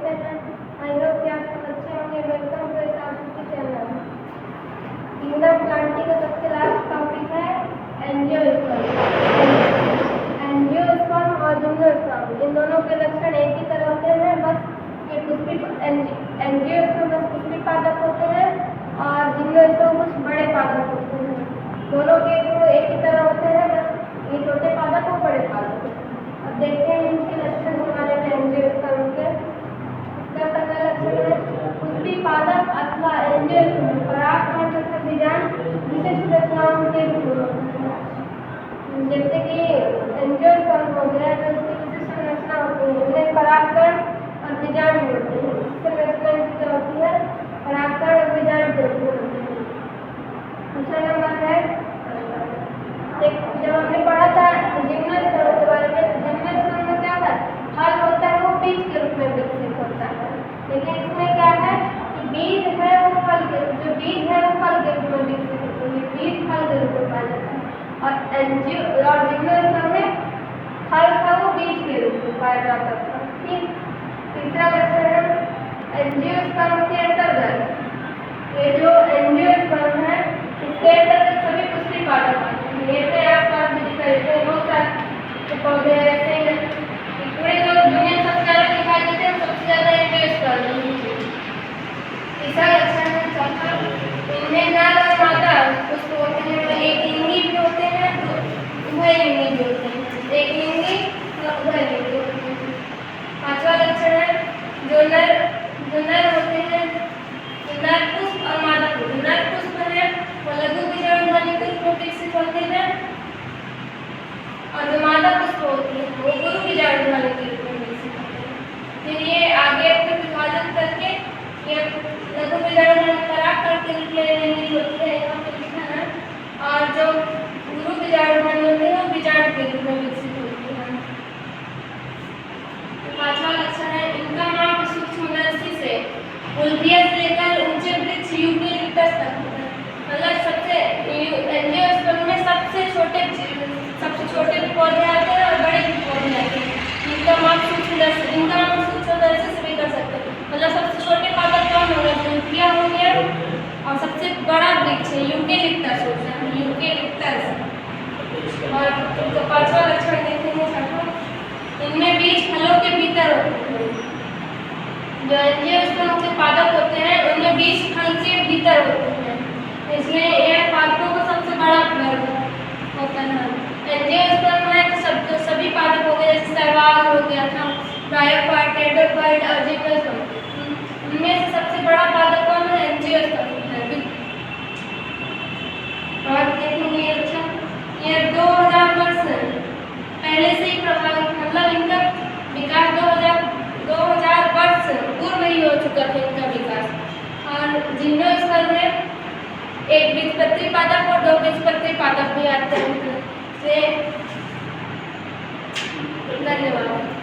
होते हैं। I hope कि आप सब अच्छे होंगे। वेलकम टू सांस्कृतिक चैनल। किंगडम प्लांटिंग का सबसे लास्ट टॉपिक है एंजियोस्पर्म। एंजियोस्पर्म और जिम्नोस्पर्म, इन दोनों के लक्षण एक ही तरह होते हैं, बस ये एंजियोस्पर्म बस पुष्पी पादप होते हैं और जिम्नोस्पर्म कुछ बड़े पादप होते हैं। दोनों के गुण एक ही तरह होते हैं, बस ये छोटे पादप और बड़े पादप। अब देखते हैं इनके लक्षण के बारे में एंजियोस्पर्म के। इसका पहला लक्षण है पुष्पी पादप अथवा एंजियोस्पर्म परागकण तथा बीजांड विशिष्ट रचनाओं के गुण होते हैं। जैसे कि एंजियोस्पर्म हो गया तो इसकी विशिष्ट रचना होती है, इनमें परागकण और बीजांड होते हैं। विशिष्ट रचना क्या होती है? परागकण और बीजांड होते हैं। दूसरा नंबर है जब हमने पढ़ा था जिम्नोस्पर्म के बारे में, जिम्नोस्पर्म में क्या होता है? फल होता है, वो बीज के रूप में विकसित होता है। लेकिन इसमें क्या है कि बीज है वो फल के, जो बीज है वो फल के रूप में विकसित होता है, बीज फल के रूप में पाया जाता है। और जिम्नोस्पर्म में फल था वो बीज के रूप में पाया जाता था। ठीक। तीसरा लक्षण है एंजियोस्पर्म के अंतर्गत, ये जो एंजियोस्पर्म है इसके अंतर्गत सभी पुष्पी पादप आते हैं। ये तो आसपास भी दिखाई देते हैं, बहुत सारे पौधे ऐसे हैं। पूरे जो दुनिया सबसे ज़्यादा दिखाई देते हैं, सबसे ज़्यादा एंजियोस्पर्म। तीसरा लक्षण है चौथा, इनमें नर और मादा पुष्प होते हैं, एक लिंगी भी होते हैं, उभयलिंगी भी होते हैं, एक लिंगी और उभयलिंगी होते हैं। पांचवा लक्षण है जो नर होते हैं, नर पुष्प और मादा पुष्प। नर पुष्प है वो लघु बीजाणुधानी के रूप में विकसित होते हैं और जो मादा पुष्प होती है वो गुरु बीजाणुधानी के रूप में विकसित होते हैं। फिर ये आगे अपने विभाजन करके ये लघु बीजाणुधानी परागकण के रूप में निर्मित होती है, यहाँ पे लिखा है, और जो गुरु बीजाणुधानी होती है वो बीजाणु के रूप में विकसित होती है। पांचवा लक्षण है इनका माप सूक्ष्मदर्शी से उल्बिया से लेकर ऊंचे वृक्ष यूकेलिप्टस तक होता है। मतलब सबसे एंजियोस्पर्म में सबसे छोटे भी पौधे आते हैं और बड़े भी पौधे आते हैं। इनका माप सूक्ष्मदर्शी से भी कर सकते हैं। मतलब सबसे छोटे पादप कौन होगा? उल्बिया हो गया, और सबसे बड़ा वृक्ष है यूकेलिप्टस होता है, यूकेलिप्टस। और तो पांचवा लक्षण देखेंगे छठवां, इनमें बीज फलों के भीतर होते हैं। जो एंजियोस्पर्म के पादप होते हैं उनमें बीज फल के भीतर होते हैं, इसलिए यह पादपों का सबसे बड़ा वर्ग होता है। एंजियोस्पर्म है तो सभी पादप हो गए, जैसे शैवाल हो गया था, ब्रायोफाइट, टेट्राफाइट और जिम्नोस्पर्म। उनमें से सबसे बड़ा पादप कौन है? एंजियोस्पर्म है। और देखेंगे अच्छा, ये 2000 वर्ष पहले से ही प्रभावित, मतलब इनका विकास 2000 वर्ष पूर्व ही हो चुका था इनका विकास। और जिम्नोस्पर्म में एक बीजपत्री पादप और 2 बीजपत्री पादप भी आते हैं। धन्यवाद।